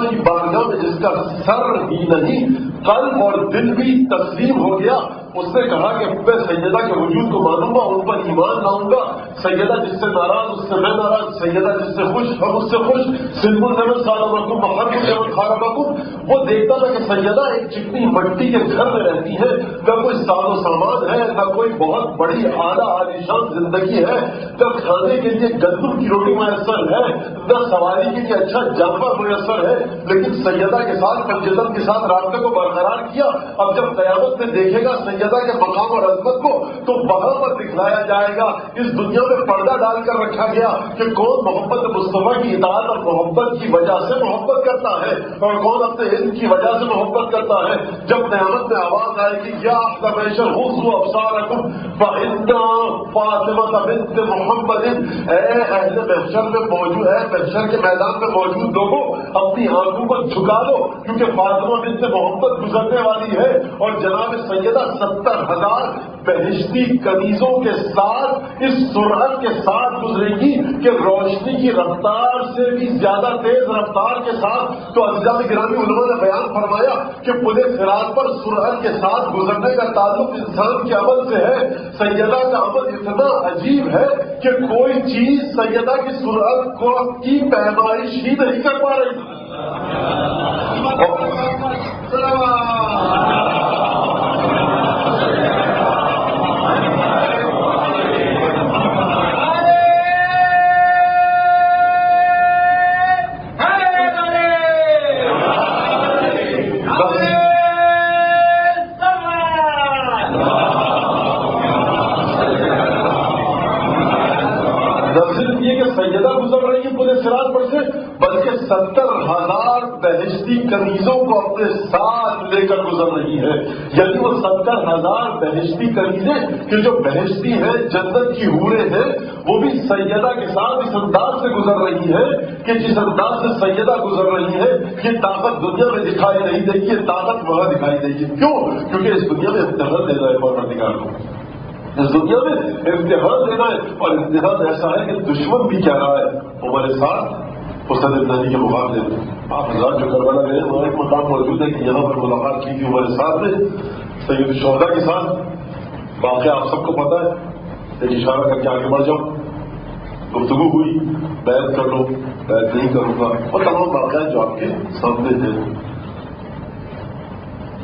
کی بارگاہ میں جس کا سر ہی نہیں قلب اور دل بھی تسلیم ہو گیا, اس نے کہا کہ میں سیدہ کے وجود کو مانوں گا, ان پر ایمان لاؤں گا. سیدہ جس سے ناراض اس سے میں ناراض, سیدہ جس سے خوش ہم اس سے خوش. سلم الزمن سالمکم محرم الزمن خارمکم. وہ دیکھتا تھا کہ سیدہ ایک چکنی مٹی کے گھر میں رہتی ہے, نہ کوئی ساز و سامان ہے, نہ کوئی بہت بڑی اعلیٰ عالیشان زندگی ہے, نہ کھانے کے لیے گندم کی روٹی میسر ہے, نہ سواری کے لیے اچھا جانور میسر ہے. لیکن سیدہ کے ساتھ پنجتن کے ساتھ رابطے کو برقرار کیا. اب جب قیامت میں دیکھے گا سیدہ کے مقام اور عظمت کو تو وہاں پر دکھلایا جائے گا. اس دنیا میں پردہ ڈال کر رکھا گیا کہ کون محمد مصطفیٰ کی اطاعت اور محبت کی وجہ سے محبت کرتا ہے اور کون اپنے علم کی وجہ سے محبت کرتا ہے. جب قیامت میں آواز آئے گی یا احتمیشر غضوا ابصارکم فإن فاطمہ بنت محمد, اے اہل محشر میں موجود ہے, محشر کے میدان میں موجود لوگوں اپنی آنکھوں کو جھکا دو کیونکہ فاطمہ بنت محمد گزرنے والی ہے اور جناب سیدہ 70,000 بہشتی کنیزوں کے ساتھ اس سرعت کے ساتھ گزرے گی کہ روشنی کی رفتار سے بھی زیادہ تیز رفتار کے ساتھ. تو عزیزان گرامی علماء نے بیان فرمایا کہ پورے صراط پر سرعت کے ساتھ گزرنے کا تعلق انسان کے عمل سے ہے. سیدہ کا عمل اتنا عجیب ہے کہ کوئی چیز سیدہ کی سرعت کو کی پیمائش ہی نہیں کر پا رہی. سیدہ گزر رہی ہے پورے صراط پر سے, بلکہ 70,000 بہشتی کنیزوں کو اپنے ساتھ لے کر گزر رہی ہے. یعنی وہ 70,000 بہشتی کنیزیں کہ جو بہشتی ہیں, جنت کی حوریں ہیں, وہ بھی سیدہ کے ساتھ اس انداز سے گزر رہی ہے کہ جس انداز سے سیدہ گزر رہی ہے یہ طاقت دنیا میں دکھائی نہیں دے گی, یہ طاقت وہاں دکھائی دے گی. کیوں؟ کیونکہ اس دنیا میں امتحان دینا ہے پروردگار کو, اس دنیا میں امتحان دینا ہے. اور امتحان ایسا ہے کہ دشمن بھی کہہ رہا ہے ہمارے ساتھ حسین ابن علی کے مقابلے میں. آپ حضرات جو کربلا گئے وہاں ایک مقام موجود ہے کہ یہاں پر ملاقات کی تھی ہمارے ساتھ میں. سید الشہداء کے ساتھ واقعہ آپ سب کو پتا ہے، ایک اشارہ کر کے آگے بڑھ جاؤ، گفتگو ہوئی، بیعت کر لو، بیعت نہیں کروں گا، اور تمام واقعات جو آپ کے سامنے تھے۔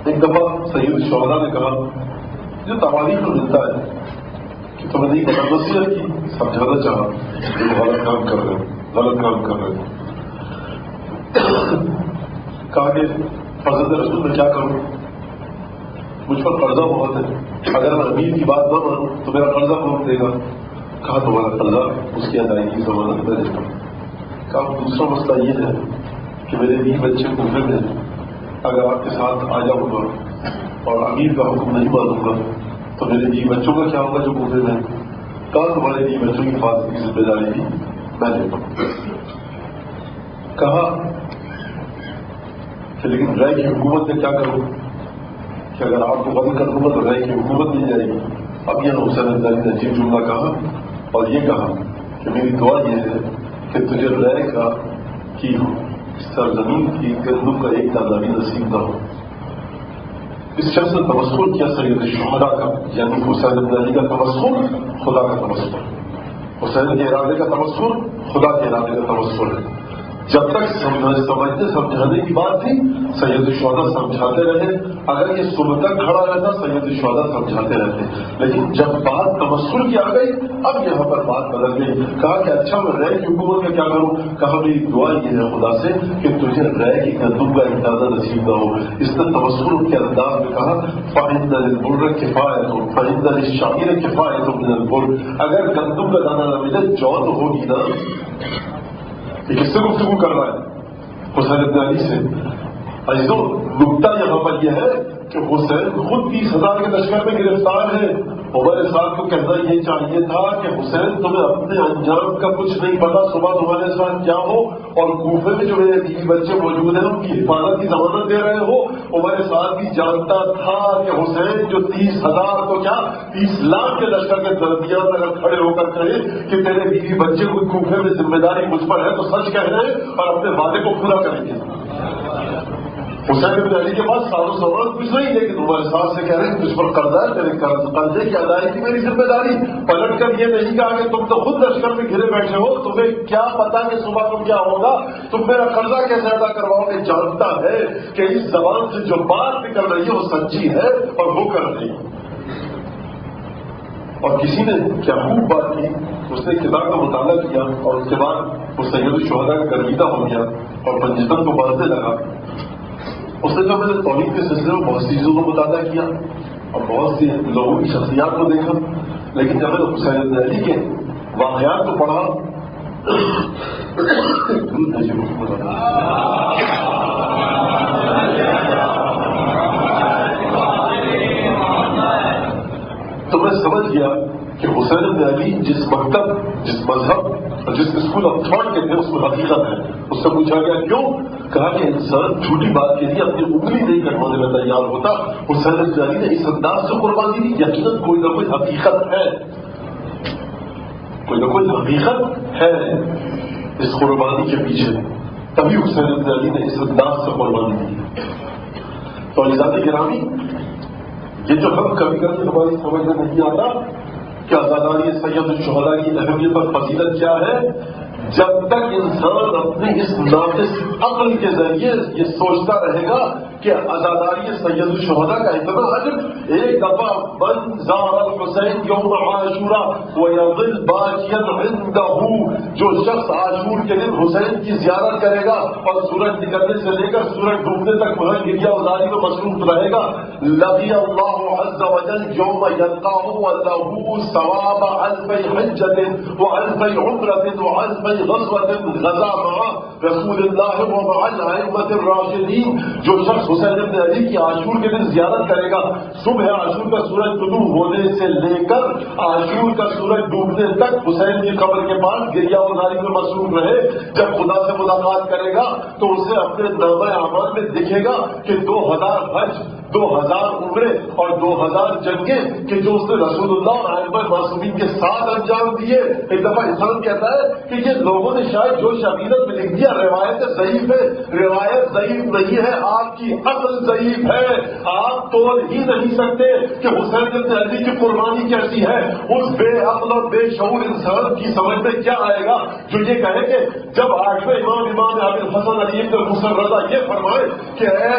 ایک دفعہ سید الشہداء نے کہا، جو تواریخ کو ملتا ہے کہ تم نے نہیں پتا، نصیحت کی، سمجھانا چاہا کہ وہ غلط کام کر رہے ہیں۔ کہا کہ فرزند رسول میں کیا کروں، مجھ پر قرضہ بہت ہے، اگر میں امیر کی بات نہ مانوں تو میرا قرضہ کون دے گا؟ کہا تمہارا قرضہ اس کی ادائیگی کی ضمانت میں دیتا ہوں۔ کہا دوسرا مسئلہ یہ ہے کہ میرے بیوی بچے کوفے میں ہیں، اگر آپ کے ساتھ آ جاؤں گا اور امیر کا حکم نہیں مانوں گا تو میرے بیوی بچوں کا کیا ہوگا جو کوفے میں ہیں؟ کہا تمہارے بیوی بچوں کی حفاظت کی ذمہ داری بھی میں لیتا ہوں۔ کہا کہ لیکن رائے کی حکومت میں کیا کروں کہ اگر آپ کو بند کر دوں گا تو رائے کی حکومت مل جائے گی۔ اب یہاں حسین افضالی نے عجیب جملہ کہا اور یہ کہا کہ میری دعا یہ ہے کہ تجھے رائے کا کی سرزمین کی گندم کا ایک دانہ بھی نصیب نہ ہو۔ اس شخص نے تمسخر کیا سید الشہداء کا، یعنی حسین افضالی کا تمسخر خدا کا تمسخر، حسین کے ارادے کا تمسخر خدا کے ارادے کا تمسخر ہے۔ جب تک سمجھنے سمجھانے کی بات تھی سید الشہداء سمجھاتے رہے، اگر یہ صبح تک کھڑا رہتا سید الشہداء سمجھاتے رہتے، لیکن جب بات تمسخر کی آ گئی اب یہاں پر بات بدل گئی۔ کہا کہ اچھا میں رائے کی حکومت میں کیا کروں؟ کہا میری دعا یہ ہے خدا سے کہ تجھے رائے کی گندم کا اندازہ نصیب نہ ہو۔ اس نے تمسخر کے انداز میں کہا فَإِنَّ لِلْبُرِّ كِفَایَةٌ فَإِنَّ لِلشَّعِیرِ كِفَایَةٌ مِنَ الْبُرِّ، اگر گندم کا دانہ نہ ملے جو تو ہوگی نا۔ کس سے گفتگو کر رہا ہے؟ حسین ابن علی سے۔ عزیزوں نکتہ یہاں پر یہ ہے کہ حسین خود 30,000 کے لشکر میں گرفتار ہے۔ عمر صاحب کو کہنا یہ چاہیے تھا کہ حسین تمہیں اپنے انجام کا کچھ نہیں پتا، صبح تمہارے ساتھ کیا ہو، اور کوفے میں جو میرے بیوی بچے موجود ہیں ان کی حفاظت کی ضمانت دے رہے ہو۔ عمر صاحب بھی جانتا تھا کہ حسین جو 30,000 کو کیا 30 لاکھ کے لشکر کے درمیان اگر کھڑے ہو کر کہے کہ تیرے بیوی بچے کو کوفے میں ذمہ داری مجھ پر ہے تو سچ کہہ رہے ہیں اور اپنے وعدے کو پورا کریں گے۔ حسین ابن علی کے پاس ساروں سامان کچھ نہیں، لیکن تمہارے ساتھ سے کہہ رہے ہیں تجھ پر قرضہ ہے، تیرے قرضے کی ادائیگی میری ذمہ داری۔ پلٹ کر یہ نہیں کہا کہ تم تو خود لشکر میں گھرے بیٹھے ہو، تمہیں کیا پتا کہ صبح تم کیا ہوگا، تم میرا قرضہ کیسے ادا کرواؤ گے؟ جانتا ہے کہ اس زبان سے جو بات نکل رہی ہے وہ سچی ہے اور وہ کر رہی ہے۔ اور کسی نے کیا خوب بات کی، اس نے کتاب کا مطالعہ کیا اور اس کے بعد وہ سید الشہداء کا گرویدہ ہو گیا اور پنجتن کو باندھنے لگا۔ اس نے جو میں نے توحید کے سلسلے میں بہت سی چیزوں کو مطالعہ کیا اور بہت سی لوگوں کی شخصیات کو دیکھا، لیکن جب میں نے حسین ابن علی کے واقعات کو پڑھا تو میں سمجھ گیا کہ حسین ابن علی جس مکتب، جس مذہب اور جس اسکول آف تھاٹ کے تھے اس میں حقیقت ہے۔ اس سے پوچھا گیا کیوں؟ کہا کہ انسان جھوٹی بات کے لیے اپنی انگلی نہیں کٹوانے میں تیار ہوتا۔ حسین ابن علی نے اس انداز سے قربانی دی، یقیناً کوئی نہ کوئی حقیقت ہے، کوئی نہ کوئی حقیقت ہے اس قربانی کے پیچھے، تبھی حسین ابن علی نے اس انداز سے قربانی دی۔ تو عزیزان گرامی، یہ جو ہم کبھی کبھی ہماری سمجھ میں نہیں آتا کہ آزاداری سید الشہداء کی اہمیت اور فضیلت کیا ہے، جب تک انسان اپنے اس ناقص عقل کے ذریعے یہ سوچتا رہے گا کہ عزاداری سید الشہداء کا اتنا اجر، ایک دفعہ من زار الحسین یوم عاشورا ویظل باقیا عنده، جو شخص عاشور کے دن حسین کی زیارت کرے گا اور سورج نکلنے سے لے کر سورج ڈوبنے تک وہاں گریا ازاری میں مصروف رہے گا، لقی اللہ عز وجل یوم یلقاہ وله ثواب الف حجۃ والف عمرۃ والف غزوۃ غزا مع رسول اللہ ومع الائمۃ الراشدین۔ جو شخص حسین ابن علی کی عاشور کے دن زیارت کرے گا، صبح عاشور کا سورج طلوع ہونے سے لے کر عاشور کا سورج ڈوبنے تک حسین کی قبر کے پاس گریا ازاری میں مصروف رہے، جب خدا سے ملاقات کرے گا تو اسے اپنے نامہ اعمال میں دکھے گا کہ 2000 حج 2000 عمریں اور 2000 جنگیں کہ جو اس نے رسول اللہ اور ائمہ معصومین کے ساتھ انجام دیے. ایک دفعہ انسان کہتا ہے کہ یہ لوگوں نے شاید جو شبیرت میں لکھ دیا روایت ضعیف ہے. روایت ضعیف نہیں ہے، آپ کی عقل ضعیف ہے. آپ تول ہی نہیں سکتے کہ حسین بن علی کی قربانی کیسی ہے. اس بے عقل اور بے شعور انسان کی سمجھ میں کیا آئے گا جو یہ کہے کہ جب آٹھویں امام ابی الحسن علی بن حسین رضا یہ فرمائے کہ اے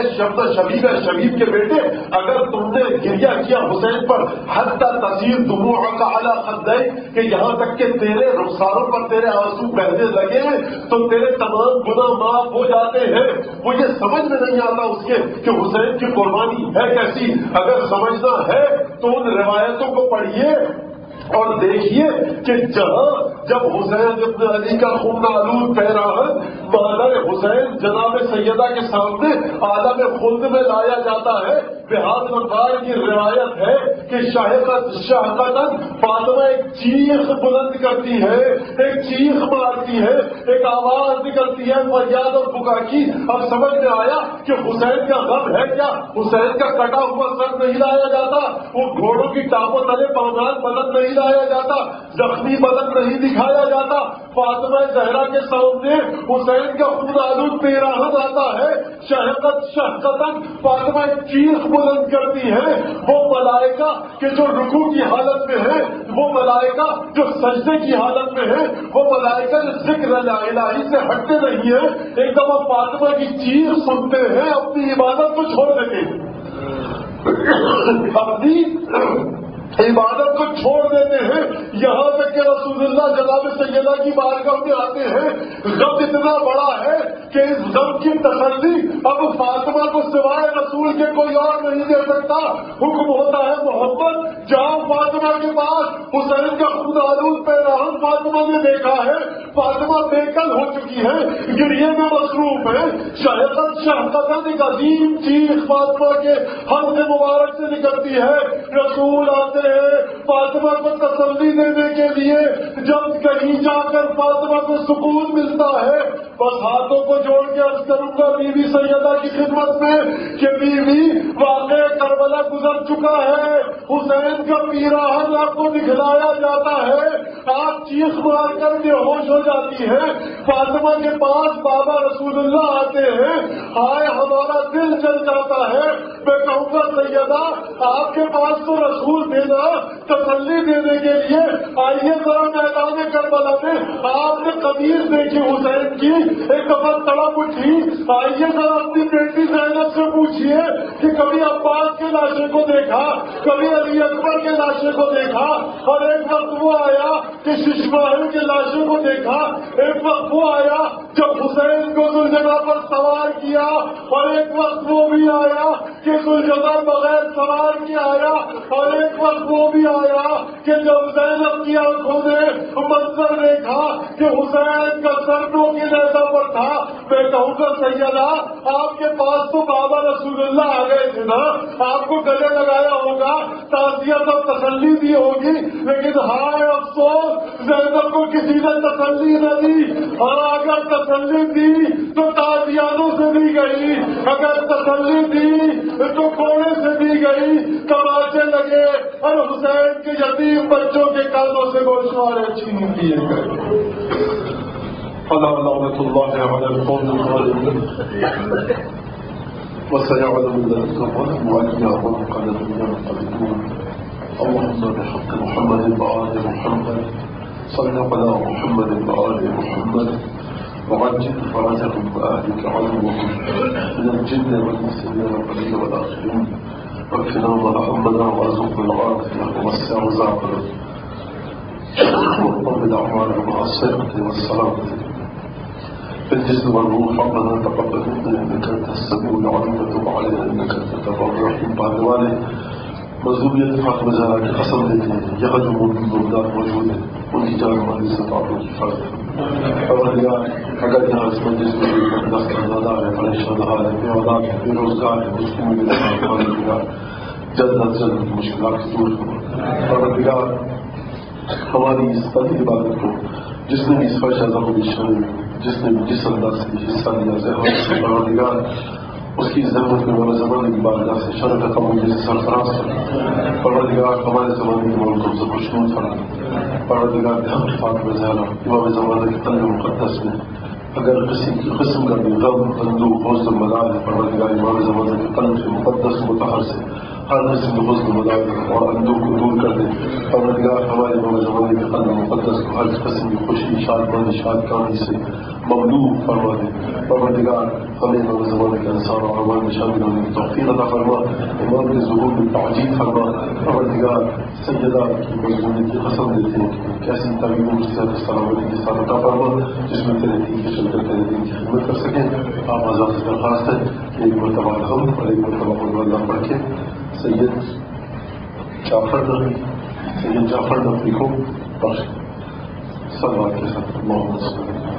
شبیب کے بیٹے، اگر تم نے گریہ کیا حسین پر حتی تصیر دموعک علی خدیک، کہ یہاں تک کہ تیرے رخساروں پر تیرے آنسو بہنے لگے تو تیرے تمام گناہ معاف ہو جاتے ہیں. وہ یہ سمجھ میں نہیں آتا اس کے کہ حسین کی قربانی ہے کیسی. اگر سمجھنا ہے تو ان روایتوں کو پڑھیے اور دیکھیے کہ جہاں جب حسین ابن علی کا خون آلود پیراہن مادر حسین جناب سیدہ کے سامنے عالم خلد میں لایا جاتا ہے. بحاد مقدار کی روایت ہے کہ شہقتاً فاطمہ ایک چیخ بلند کرتی ہے، ایک چیخ مارتی ہے، ایک آواز نکلتی ہے فریاد اور بکا کی. اب سمجھ میں آیا کہ حسین کا غم ہے کیا. حسین کا کٹا ہوا سر نہیں لایا جاتا، وہ گھوڑوں کی ٹانپوں تلے پاؤدان بدن نہیں لایا جاتا، زخمی بدن نہیں دکھایا جاتا. فاطمہ زہرا کے سامنے حسین کا خون آلود پیراہن آتا ہے. شہقتاً فاطمہ ایک چیخ بلند کرتی ہے. وہ ملائکہ کہ جو رکوع کی حالت میں ہے، وہ ملائکہ جو سجدے کی حالت میں ہے، وہ ملائکہ جو ذکر الہی سے ہٹتے نہیں ہیں، ایک دفعہ فاطمہ کی چیخ سنتے ہیں، اپنی عبادت کو چھوڑ دیتے ہیں، اپنی عبادت کو چھوڑ دیتے ہیں. یہاں تک کہ رسول اللہ جناب سیدہ کی بارگاہ میں آتے ہیں. غم اتنا بڑا ہے کہ اس غم کی تسلی اب فاطمہ کو سوائے رسول کے کوئی اور نہیں دے سکتا. حکم ہوتا ہے محمد جاؤ فاطمہ کے پاس. حسین کا خون آلود پیراہن فاطمہ نے دیکھا ہے. فاطمہ بے کل ہو چکی ہے، گریے میں مصروف ہے. شہقتاً ایک عظیم چیخ فاطمہ کے حلق مبارک سے نکلتی ہے. رسول آتے ہیں فاطمہ کو تسلی دینے کے لیے. جب کہیں جا کر فاطمہ کو سکون ملتا ہے، بس ہاتھوں کو جوڑ کے عرض کروں گا بیوی سیدہ کی خدمت میں کہ بیوی واقع کربلا گزر چکا ہے. حسین کا پیراہن آپ کو دکھلایا جاتا ہے. آپ چیخ مار کر بے ہوش ہو جاتی ہے. فاطمہ کے پاس بابا رسول اللہ آتے ہیں. ہائے ہمارا دل جل جاتا ہے. میں کہوں گا سیدہ آپ کے پاس تو رسول دینا تسلی دینے کے لیے آئیے ذرا میدان کربلا میں. آپ نے قمیض دیکھی حسین کی، ایک دفعہ تڑپ اٹھی. آئیے ذرا اپنی بیٹی زینب سے پوچھیے کہ کبھی عباس کے لاشے کو دیکھا، کبھی علی اکبر کے لاشے کو دیکھا. اور ایک وقت وہ آیا کہ ششماہی کے لاشے کو دیکھا. ایک وقت وہ آیا جب حسین کو ذوالجلال پر سوار کیا، اور ایک وقت وہ بھی آیا کہ ذوالجلال بغیر سوار کے آیا. اور ایک وقت وہ بھی آیا کہ جب زینب کی آنکھوں نے منظر دیکھا کہ حسین کا سر نو کی نیزہ پر تھا. میں کہوں گا سیدہ آپ کے پاس تو بابا رسول اللہ آ گئے تھے نا، آپ کو گلے لگایا ہوگا، تعزیت اور تسلی دی ہوگی. لیکن ہائے افسوس زینب کو کسی نے تسلی نہ دی. اور اگر تسلی دی تو تعزیتوں سے دی گئی، اگر تسلی دی تو کوڑے سے دی گئی. تماچے لگے اور حسین کے یتیم بچوں کے کانوں سے گوشوارے چھین لیے گئے. لعنة الله على القوم الظالمين وسيعلم الذين ظلموا أيهم القلب ينقلبون. اللهم بحق محمد وآل محمد صل على محمد وآل محمد وعجل فرجهم وأهلك عنهم من الجن والمسلمين والأولين والآخرين. واكفنا وارحمنا وارزقنا العافية ووسع رزقنا وطمن أعمالنا مع الصحة والسلامة بالجسم والروح. ربنا تقبل منا انك انت السميع العليم وتب علينا انك انت التواب الرحيم. بعد والے مظلومیت فاطمہ زہرا کی قسم لیتے ہیں یہاں جو موجودات موجود ہیں ان کی جان مالی سے تعلق کی فرض. اور اگر یہاں اس مجلس میں نسل ہے پریشان حال ہے، بے اولاد ہے، بے روزگار ہے، مشکل جلد از جلد مشکلات دور کرو. اور ہماری اس پلی عبادت کو جس نے بھی اس پر شہزہ کو بھی شامل، جس نے بھی جس انداز سے حصہ لیا ہے اس کی ضرورت میں والا زمانے کی بارگاہ سے شرف قبول جیسے سرفراز فرما پروردگار ہمارے زمانے کے ملکوں سے خوشنود فرما پروردگار کے حق فاطمہ زہرا امام زمانے کے قلب مقدس میں اگر کسی کی قسم کا بھی غم اندوہ حزن ملال ہے پروردگار امام زمانے کے قلب سے مقدس مطہر سے ہر قسم کے حزن ملال اور اندوہ کو دور کر دے پروردگار ہمارے امام زمانے کے قلب مقدس کو ہر قسم کی خوشی شادمانی شادکانی سے مملوء فرما دے پروردگار ہمیں امام زمانے کے انصار اور اعمال میں شامل ہونے کی توفیق عطا فرما امام کے ظہور میں تعجیل فرما پروردگار سیدہ کی مضمونیت کی قسم دیتے ہیں کہ ایسی تعلیم و صحت سلامتی کے ساتھ عطا فرما جس میں تیرے دین کے چل کر تیرے دین کی خدمت کر سکیں آپ آزاد سے درخواست ہے کہ ایک مرتبہ ہم اور ایک مرتبہ اللہ پڑھ کے سید جعفر نقوی کو بخش سب بات کے ساتھ محمد صلی اللہ علیہ وسلم